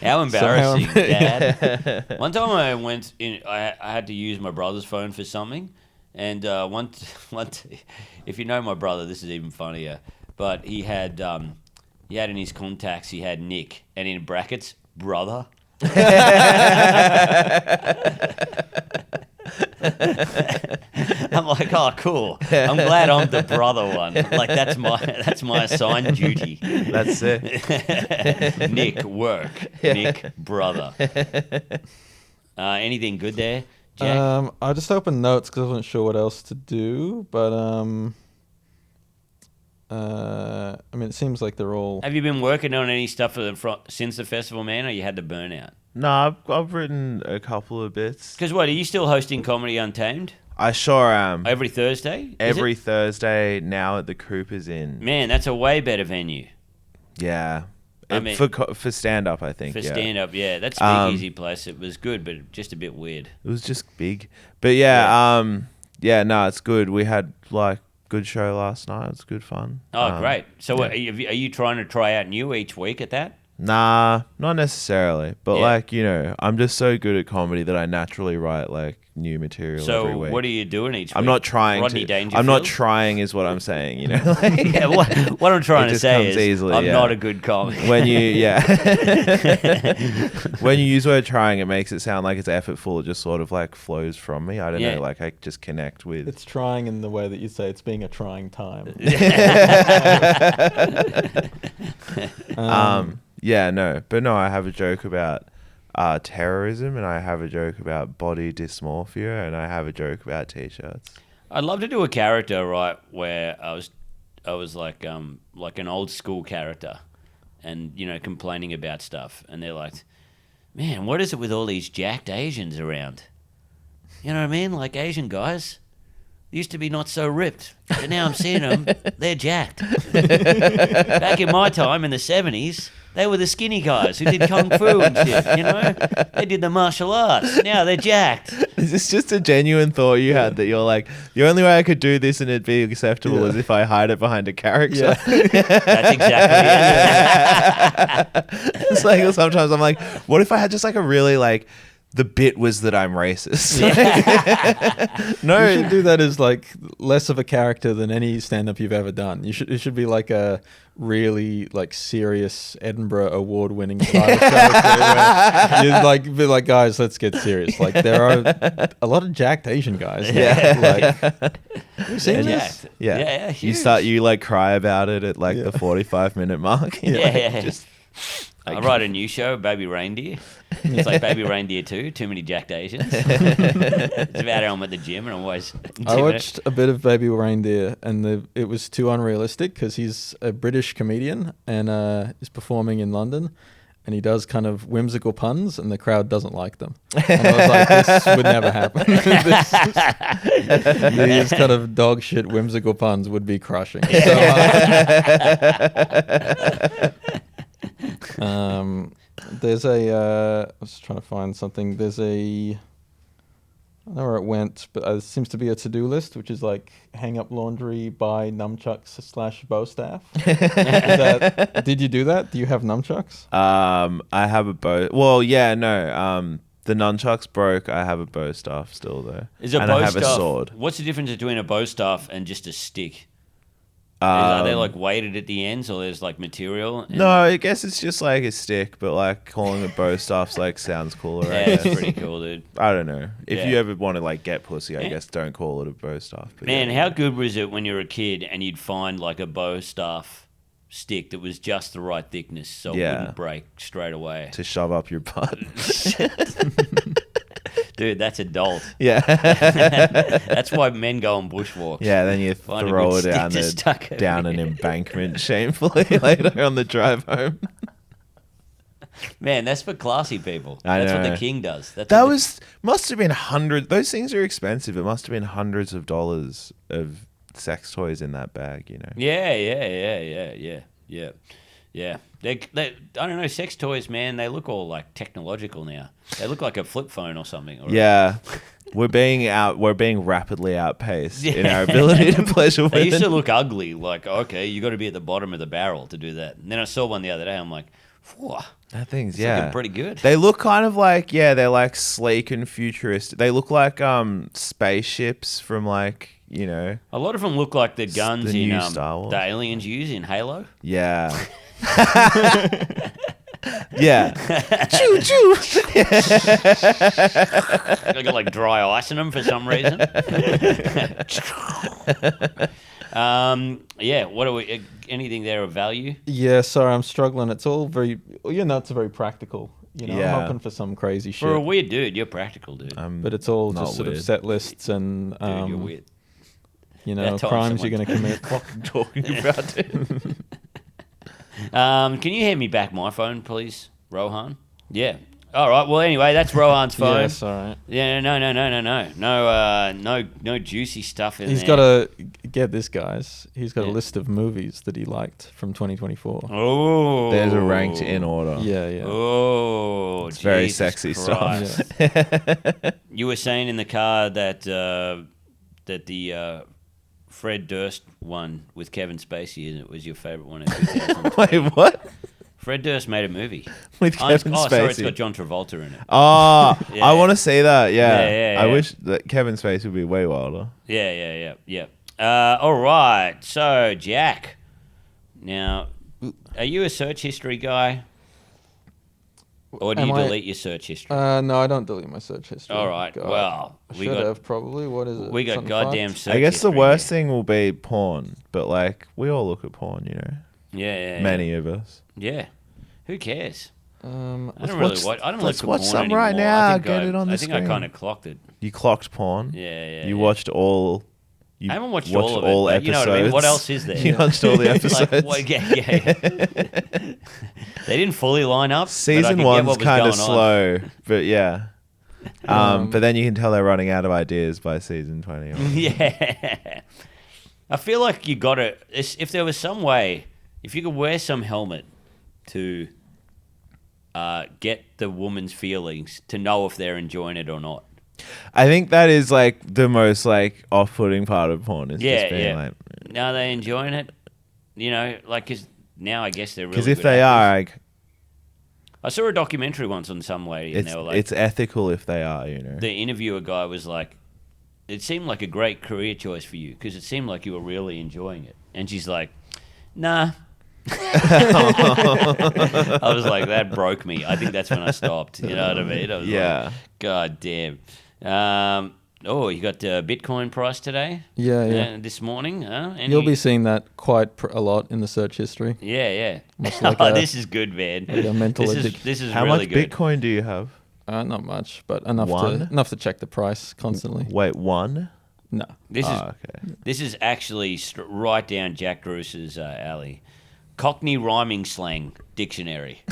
How embarrassing, Dad. One time I went in, I had to use my brother's phone for something. And if you know my brother, this is even funnier. But he had in his contacts, he had Nick, and in brackets, brother. I'm like, oh, cool. I'm glad I'm the brother one. Like that's my assigned duty. That's it. Nick, work. Nick, brother. Anything good there, Jack? I just opened notes because I wasn't sure what else to do, but I mean, it seems like they're all. Have you been working on any stuff since the festival, man, or you had the burnout? No, I've written a couple of bits. Because what, are you still hosting Comedy Untamed? I sure am. Every Thursday? Every Thursday now at the Coopers Inn. Man, that's a way better venue. Yeah. I mean, for stand-up, I think. For yeah. stand-up, yeah. That's a big, easy place. It was good, but just a bit weird. It was just big. But yeah, no, it's good. We had, good show last night. It was good fun. Oh, great. So what, are you trying to try out new each week at that? Nah, not necessarily. But, I'm just so good at comedy that I naturally write, new material every week. So what are you doing each week? I'm not trying Rodney Dangerfield? I'm not trying is what I'm saying, Yeah, what I'm trying to say is easily, I'm not a good comic. When you, when you use the word trying, it makes it sound like it's effortful. It just sort of, flows from me. I don't know, I just connect with... It's trying in the way that you say it's being a trying time. Yeah, no. But no, I have a joke about terrorism, and I have a joke about body dysmorphia, and I have a joke about T-shirts. I'd love to do a character, right, where I was like an old school character and, complaining about stuff. And they're like, man, what is it with all these jacked Asians around? You know what I mean? Like Asian guys used to be not so ripped, but now I'm seeing them, they're jacked. Back in my time in the 70s, they were the skinny guys who did kung fu and shit, They did the martial arts. Now they're jacked. Is this just a genuine thought you had that you're like, the only way I could do this and it'd be acceptable is if I hide it behind a character? Yeah. That's exactly it. It's sometimes I'm like, what if I had just a really the bit was that I'm racist. No, you should do that as less of a character than any stand-up you've ever done. It should be a really serious Edinburgh award-winning style character. You'd be like, guys, let's get serious. There are a lot of jacked Asian guys. Yeah. Have you seen this? Yeah. You cry about it at the 45-minute mark. I write a new show, Baby Reindeer. It's like Baby Reindeer 2, too many jacked Asians. It's about how I'm at the gym and I'm always... I watched a bit of Baby Reindeer and it was too unrealistic because he's a British comedian and is performing in London and he does kind of whimsical puns and the crowd doesn't like them. And I was like, this would never happen. These kind of dog shit whimsical puns would be crushing. There's I was trying to find something. I don't know where it went, but it seems to be a to-do list, which is hang up laundry, buy nunchucks / bow staff. Did you do that? Do you have nunchucks? I have a bow. Well, yeah, no. The nunchucks broke. I have a bow staff still though. I have a sword. What's the difference between a bow staff and just a stick? Are they weighted at the ends, or there's material? No, I guess it's just a stick, but calling it bow stuff's sounds cooler. Yeah, it's pretty cool, dude. I don't know. If you ever want to get pussy, I guess don't call it a bow staff. But man, how good was it when you were a kid and you'd find a bow staff stick that was just the right thickness so it Yeah. wouldn't break straight away. To shove up your butt. Dude, that's adult. Yeah. That's why men go on bushwalks. Yeah, then you Find a throw good it stick to stuck over down an here. embankment shamefully later on the drive home. Man, that's for classy people. I That's what know. the king does. That's That what the- must have been hundreds. Those things are expensive. It must have been hundreds of dollars of sex toys in that bag, you know. Yeah. They, I don't know, sex toys, man, they look all like technological now. They look like a flip phone or something. Or Yeah. We're being rapidly outpaced in our ability to pleasure They women. used to look ugly, like, okay, you got to be at the bottom of the barrel to do that. And then I saw one the other day, I'm like, whew, That thing's it's looking yeah. pretty good. They look kind of like they're like sleek and futuristic. They look like spaceships from like, you know. A lot of them look like the guns the new in Star Wars. the aliens use in Halo. Yeah. Yeah. Choo choo. They got like dry ice in them for some reason. Yeah. What are we? Anything there of value? Yeah, sorry, I'm struggling. It's all very, your nuts are very practical. You know, Yeah. I'm hoping for some crazy shit. For a weird dude, you're practical, dude. But it's all Not just sort of weird. set lists and, Dude, you're weird. you know, That time crimes you're someone- going to commit. Fucking talking about it. Can you hand me back my phone, please, Rohan? Yeah. All right. Well, anyway, that's Rohan's phone. Yes, all right. Yeah. No juicy stuff in He's there. got a, get this, guys. He's got Yeah. a list of movies that he liked from 2024. Oh. There's a ranked in order. Yeah, yeah. Oh, It's very Jesus sexy Christ. Yeah. You were saying in the car that the Fred Durst one with Kevin Spacey in it was your favorite one of 2020. Wait, what? Fred Durst made a movie. With Kevin Oh, Spacey. sorry, it's got John Travolta in it. Oh, Yeah. I want to see that. Yeah. Yeah, I yeah. wish that Kevin Spacey would be way wilder. Yeah. All right. So, Jack, now, are you a search history guy? Or do you Am I- delete your search history? No, I don't delete my search history. All right. God. Well, I we should got have probably. What is it? we got Something goddamn fucked? search I guess the history worst here. thing will be porn, but like we all look at porn, you know. Yeah. Many of us. Yeah. Who cares? I don't Let's really watch- watch. I don't let's look at watch porn some right anymore. now. I think Get it on the I think I screen. kind of clocked it. You clocked porn. Yeah. You watched all. You I haven't watched watched all of it, but you know what I mean? What else is there? You watched all the episodes. Like, well, yeah. They didn't fully line up. but I Season could get one's what was kind of going on. slow, but yeah. But then you can tell they're running out of ideas by season 20. Yeah. I feel like you got to. If there was some way, if you could wear some helmet to get the woman's feelings to know if they're enjoying it or not. I think that is like the most like off-putting part of porn is Yeah, just being yeah. like, Now they enjoying it, you know, like because now I guess they're really. because if good they actors. are, like, I saw a documentary once on some lady, and it's they were like, it's ethical if they are, you know. the interviewer guy was like, it seemed like a great career choice for you because it seemed like you were really enjoying it. And she's like, nah. I was like, that broke me. I think that's when I stopped. You know what I mean? I was Yeah. like, God damn. You got Bitcoin price today? Yeah. This morning? You'll be seeing that quite a lot in the search history. Yeah. Much like This is good, man. like a mental this addiction. is How really much good. Bitcoin do you have? Not much, but enough One? to check the price constantly. Wait, one? No. This is Okay. This is actually right down Jack Druce's alley. Cockney rhyming slang dictionary.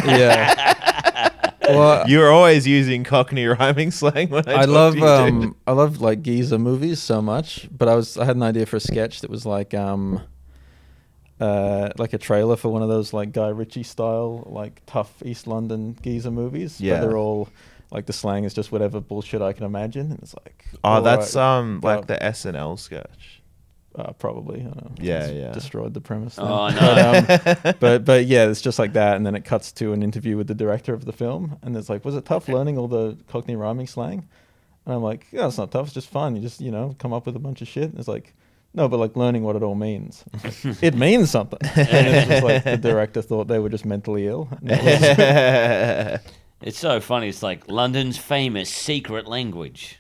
Yeah. Well, You're always using Cockney rhyming slang when I I talk love to you, dude. I love like geezer movies so much, but I had an idea for a sketch that was like a trailer for one of those like Guy Ritchie style like tough East London geezer movies. Yeah. But they're all like the slang is just whatever bullshit I can imagine, and it's like Oh, all that's right, like the SNL sketch. probably. I don't know. Yeah, It's yeah. Destroyed the premise. then. Oh, no. But yeah, it's just like that, and then it cuts to an interview with the director of the film, and it's like, was it tough learning all the Cockney rhyming slang? And I'm like, yeah, it's not tough. It's just fun. You just come up with a bunch of shit. And it's like, no, but like learning what it all means. It means something. And it's just like the director thought they were just mentally ill. And it was- It's so funny. It's like London's famous secret language.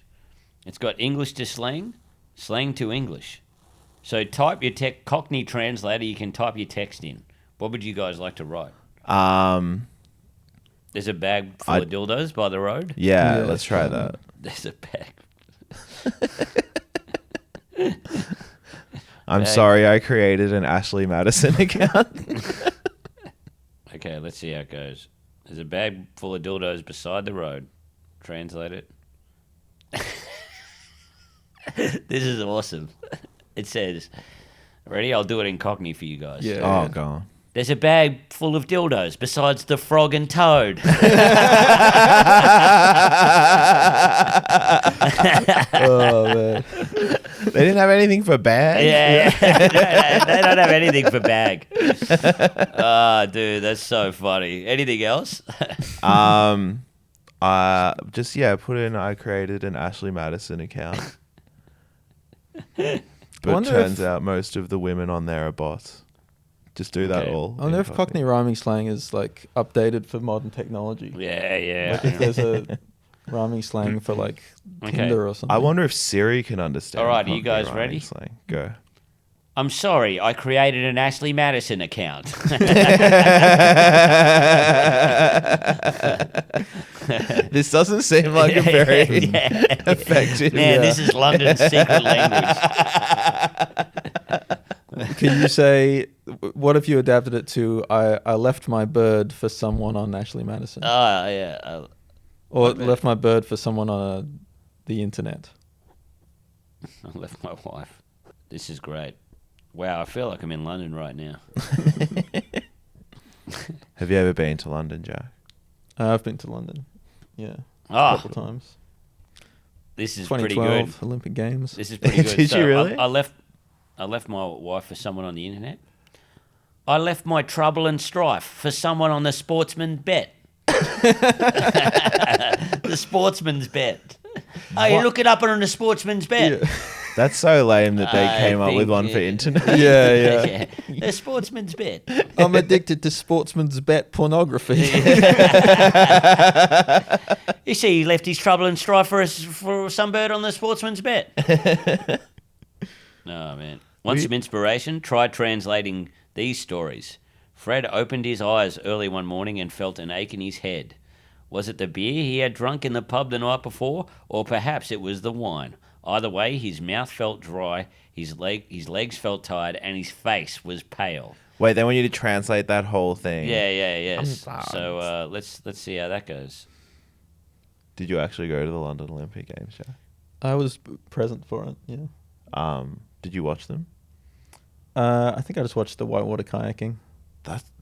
It's got English to slang, slang to English. So type your Cockney translator. You can type your text in. What would you guys like to write? There's a bag full of dildos by the road. Yeah, let's try that. There's a bag. I'm sorry, I created an Ashley Madison account. Okay, let's see how it goes. There's a bag full of dildos beside the road. Translate it. This is awesome. It says, ready? I'll do it in Cockney for you guys. Yeah. Oh, go on. There's a bag full of dildos besides the frog and toad. Oh man. They didn't have anything for bag? Yeah. They don't have anything for bag. Ah, dude, that's so funny. Anything else? Put in I created an Ashley Madison account. But wonder turns out most of the women on there are bots. Just do that Okay. all. I wonder if Cockney rhyming slang is like updated for modern technology. Yeah. Like if there's a rhyming slang for like Okay. Tinder or something. I wonder if Siri can understand. All right, are you Cockney guys rhyming ready? Slang. Go. I'm sorry, I created an Ashley Madison account. This doesn't seem like a very effective. Man, this is London's secret language. Can you say, what if you adapted it to, I left my bird for someone on Ashley Madison? Oh, yeah. Or left my bird for someone on the internet? I left my wife. This is great. Wow, I feel like I'm in London right now. Have you ever been to London, Jack? I've been to London. Yeah. Ah. A couple times. This is pretty 2012 good. Olympic Games. This is pretty good. Did you really? I left my wife for someone on the internet. I left my trouble and strife for someone on the sportsman's bet. The sportsman's bet. Oh, you look it up on the sportsman's bet. Yeah. That's so lame that they I came up with think one for it- internet. Yeah. The sportsman's bet. I'm addicted to sportsman's bet pornography. You see, he left his trouble and strife for some bird on the sportsman's bet. Oh, man. Want some inspiration? Try translating these stories. Fred opened his eyes early one morning and felt an ache in his head. Was it the beer he had drunk in the pub the night before, or perhaps it was the wine? Either way, his mouth felt dry, his legs felt tired, and his face was pale. Wait, they want you to translate that whole thing. Yes. So let's see how that goes. Did you actually go to the London Olympic Games, Jack? I was present for it, yeah. Did you watch them? I think I just watched the whitewater kayaking.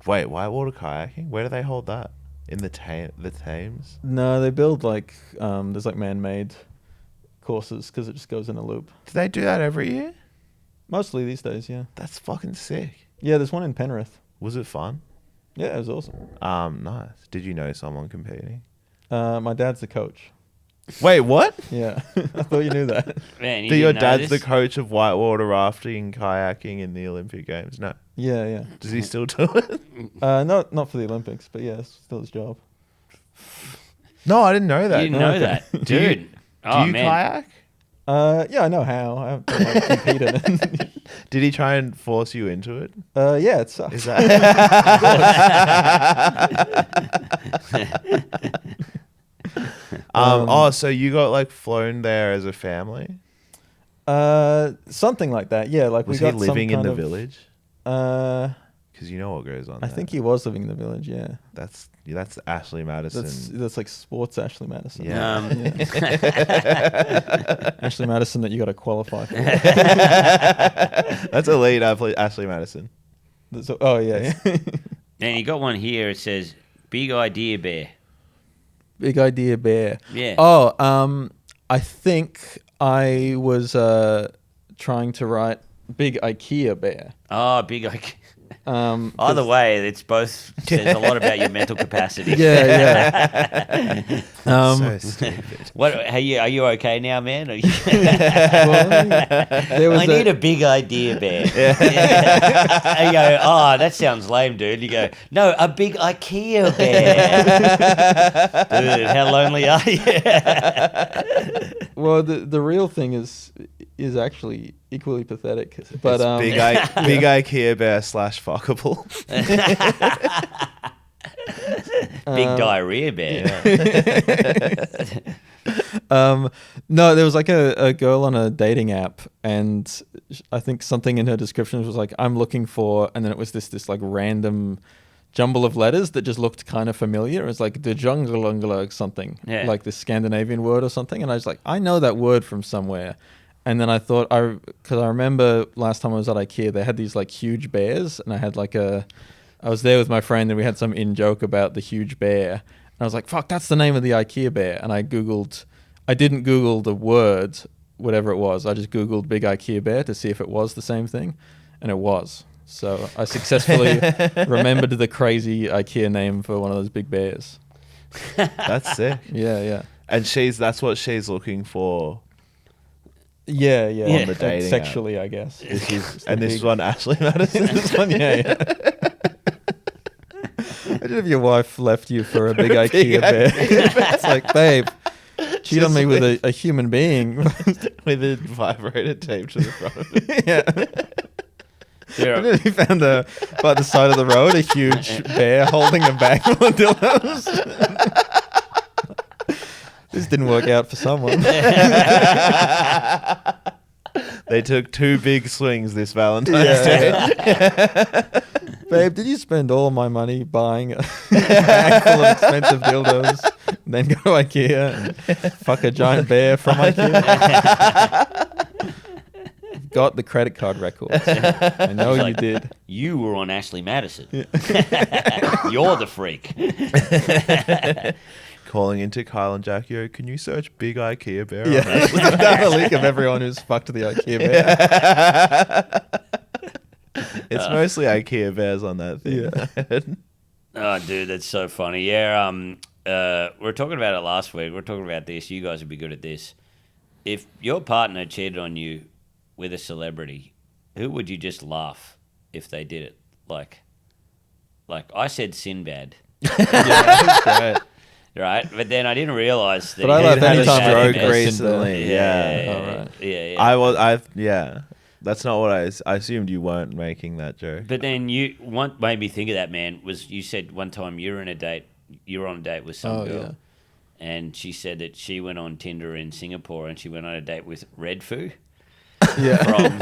Wait, whitewater kayaking? Where do they hold that? In the Thames? No, they build like, there's like man-made courses because it just goes in a loop. Do they do that every year? Mostly these days, yeah. That's fucking sick. Yeah, there's one in Penrith. Was it fun? Yeah, it was awesome. Nice. Did you know someone competing? My dad's the coach. Wait, what? Yeah, I thought you knew that. Man, you Do your didn't know dad's the this? coach of whitewater rafting, kayaking in the Olympic Games? No. Yeah. Does he still do it? Not for the Olympics, but yeah, it's still his job. No, I didn't know that. You didn't know Okay. that, Do you- dude. Do Oh, you man. kayak? Yeah, I know how. I haven't like, competed in it. Did he try and force you into it? Yeah, it sucks. Is that? So you got like flown there as a family? Something like that. Yeah, like Was we he got living some in kind the of, village? Uh, Because you know what goes on. I there. think he was living in the village. Yeah, that's Ashley Madison. that's like sports Ashley Madison. Yeah. Ashley Madison that you got to qualify for. That's elite Ashley Madison. So, oh yeah. And you got one here. It says, "Big idea, bear." Big idea bear. Yeah. Oh, I think I was trying to write big IKEA bear. Oh, big idea. 'Cause- Either way, it's both says a lot about your mental capacity. Yeah. So stupid. What? Are you okay now, man? Are you- There was I need a big idea, bear. And you go, oh, that sounds lame, dude. You go, no, a big IKEA bear. Dude, how lonely are you? Well, the real thing is is actually equally pathetic. But big IKEA bear / fuckable. Big diarrhea bear. No, there was like a girl on a dating app, and I think something in her description was like, I'm looking for, and then it was this like random jumble of letters that just looked kind of familiar. It was like the junglungla something, like the Scandinavian word or something. And I was like, I know that word from somewhere. And then I thought, because I remember last time I was at IKEA, they had these like huge bears, and I was there with my friend, and we had some in-joke about the huge bear. And I was like, fuck, that's the name of the IKEA bear. And I didn't Google the word, whatever it was. I just Googled big IKEA bear to see if it was the same thing. And it was. So I successfully remembered the crazy IKEA name for one of those big bears. That's sick. Yeah. And that's what she's looking for. Yeah. On the dating sexually, I guess. And this is on Ashley Madison. This one, yeah. Imagine if your wife left you for a big IKEA bear. It's like, babe, cheat on me with a human being. With a vibrator taped to the front of it. Yeah. Imagine if you found by the side of the road a huge bear holding a bag full of dildos. This didn't work out for someone. They took 2 big swings this Valentine's Day. Babe, did you spend all my money buying a bag full of expensive dildos, and then go to IKEA and fuck a giant bear from IKEA? Got the credit card records. I know you did. You were on Ashley Madison. You're the freak. Calling into Kyle and Jack, yo, can you search big IKEA bear? Yeah, that's a leak of everyone who's fucked the IKEA bear. It's mostly IKEA bears on that thing. Oh, dude, that's so funny. Yeah, we were talking about it last week. We were talking about this. You guys would be good at this. If your partner cheated on you with a celebrity, who would you just laugh if they did it? Like I said Sinbad. That's great. Right, but then I didn't realize that But I he love had any a time stroke I recently. Yeah. That's not what I assumed you weren't making that joke. But then what made me think of that, man, was you said one time you were on a date with some girl, and she said that she went on Tinder in Singapore and she went on a date with Red Foo. Yeah. From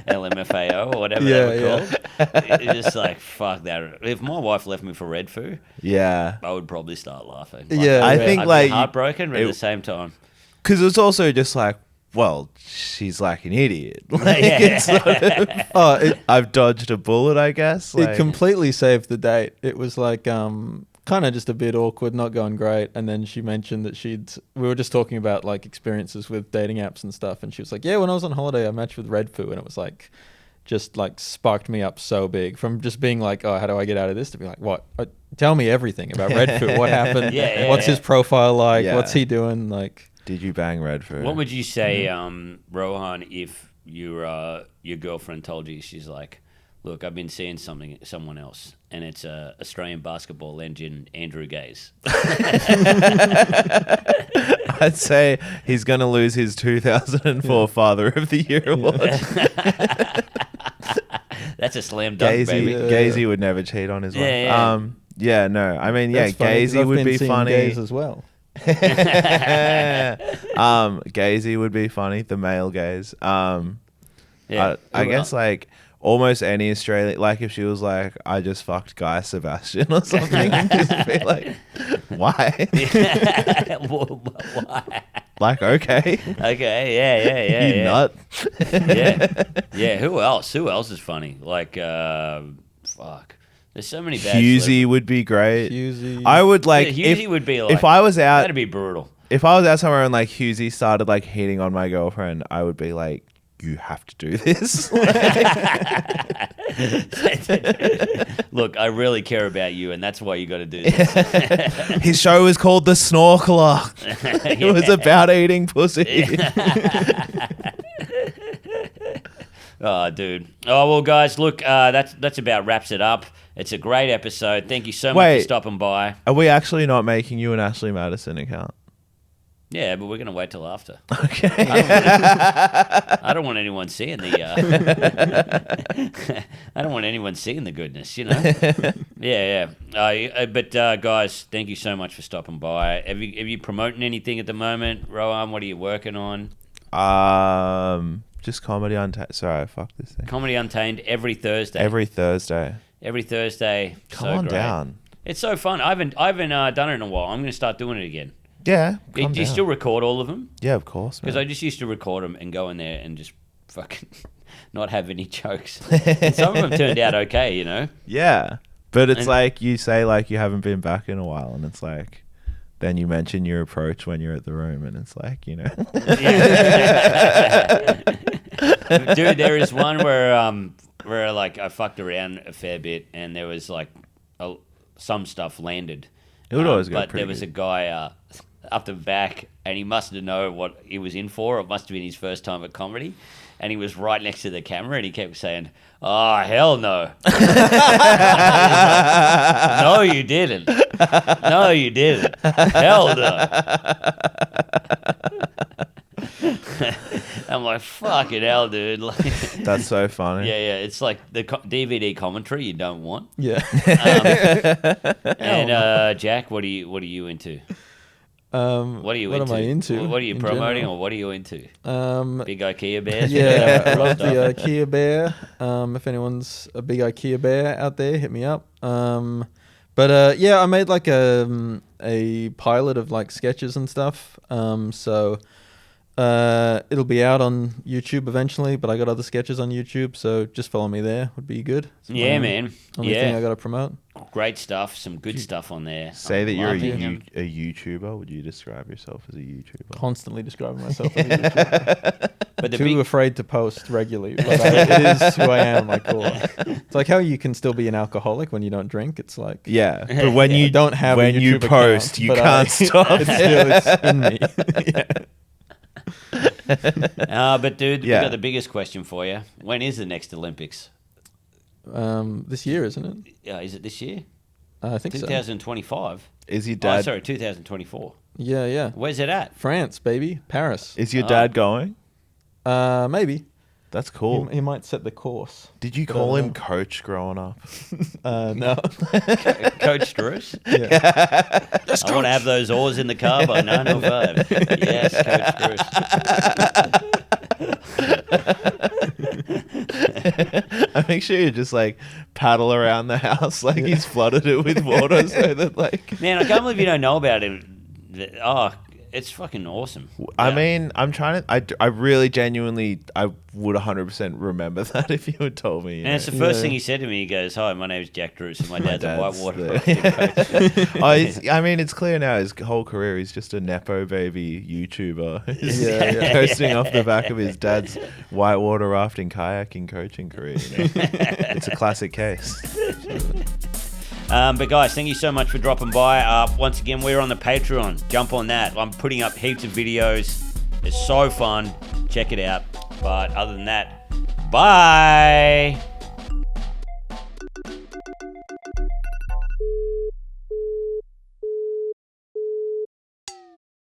LMFAO or whatever they were called. It's just like, fuck that. If my wife left me for Red Foo, I would probably start laughing. I think I'd like be heartbroken, but at the same time, because it's also just like, well, she's like an idiot. Like, it's sort of, I've dodged a bullet, I guess. It completely saved the date. It was like kind of just a bit awkward, not going great. And then she mentioned that we were just talking about like experiences with dating apps and stuff. And she was like, yeah, when I was on holiday, I matched with Red Foo. And it was like, just like sparked me up so big from just being like, oh, how do I get out of this? To be like, what? Tell me everything about Red Foo. What happened? What's his profile like? Yeah. What's he doing? Like, did you bang Red Foo? What would you say, Rohan, if your girlfriend told you, she's like, look, I've been seeing someone else, and it's Australian basketball legend Andrew Gaze. I'd say he's going to lose his 2004 Father of the Year award. That's a slam dunk, baby. Gazy would never cheat on his wife. No. I mean, that's funny, Gazy would be funny. Gaze as well. Gazy would be funny. The male gaze. I guess like almost any Australian, like if she was like, I just fucked Guy Sebastian or something, I'd just be like, why? Why? Like, okay. Okay, You nut. Yeah. Who else is funny? Like, fuck. There's so many bad. Husey would be great. Husey. I would like. Husey would be like. If I was out, that'd be brutal. If I was out somewhere and like Husey started like hitting on my girlfriend, I would be like, you have to do this. Look, I really care about you, and that's why you got to do this. His show was called The Snorkeler. It was about eating pussy. Oh, dude. Oh, well, guys, look, that's about wraps it up. It's a great episode. Thank you so much for stopping by. Are we actually not making you an Ashley Madison account? Yeah, but we're gonna wait till after. Okay. I don't want anyone seeing the. I don't want anyone seeing the goodness, you know. Yeah. But guys, thank you so much for stopping by. Have you promoting anything at the moment, Rohan? What are you working on? Just Comedy Untamed. Sorry, fuck this thing. Comedy Untamed every Thursday. Every Thursday. Come on down. It's so fun. I haven't done it in a while. I'm gonna start doing it again. Yeah. Do you still record all of them? Yeah, of course. Because I just used to record them and go in there and just fucking not have any jokes. And some of them turned out okay, you know. Yeah, but it's like you say like you haven't been back in a while, and it's like then you mention your approach when you're at the room, and it's like, you know. Dude, there is one where like I fucked around a fair bit, and there was like some stuff landed. It would always go but pretty there was good. a guy up the back, and he must have known what he was in for. It must have been his first time at comedy, and he was right next to the camera, and he kept saying, "Oh, hell no." No, you didn't. No, you didn't. Hell no. I'm like, fucking hell, dude. Like, That's so funny. yeah, it's like the DVD commentary you don't want. Yeah. And Jack, what are you into? What are you what into? am I into? What are you in promoting, general? or what are you into? Big Big IKEA bears? Yeah, I love Stuff. the IKEA bear. If anyone's a big IKEA bear out there, hit me up. Yeah, I made like a pilot of like sketches and stuff. So it'll be out on YouTube eventually, but I got other sketches on YouTube, so just follow me there. Would be good. It's my Yeah, man. Only thing I Yeah, got to promote. great stuff. Some good stuff on there. Say I'm that you're loving them. a YouTuber. Would you describe yourself as a YouTuber? Constantly describing myself as a YouTuber. But the Too big afraid to post regularly. But it is who I am, my core. It's like how you can still be an alcoholic when you don't drink. It's like Yeah, but when you don't have when a you YouTube post, account, you but can't stop. It's in me. but dude, we Yeah. got the biggest question for you. When is the next Olympics? This year, isn't it? Is it this year? I think so. 2025. Is your Oh, dad? sorry, 2024. Yeah. Where's it at? France, baby. Paris. Is your dad going? Maybe. That's cool. He might set the course. Did you but I call don't him know. Coach growing up? No. Coach Druce? Yeah. I want to have those oars in the car by 9:05. Yes, Coach Druce. I make sure you just like paddle around the house like he's flooded it with water so that like. Man, I can't believe you don't know about it. Oh, it's fucking awesome. I Yeah. mean, I'm trying to. I really genuinely, I would 100% remember that if you had told me. You And it's the know. first Yeah. thing he said to me. He goes, "Hi, my name's Jack Druce, and my dad's a Dad's whitewater the- rafting coach." Oh, I mean, it's clear now. His whole career, he's just a nepo baby YouTuber. He's Yeah. coasting off the back of his dad's whitewater rafting kayaking coaching career. You know? It's a classic case. But guys, thank you so much for dropping by. Once again, we're on the Patreon. Jump on that. I'm putting up heaps of videos. It's so fun. Check it out. But other than that, bye.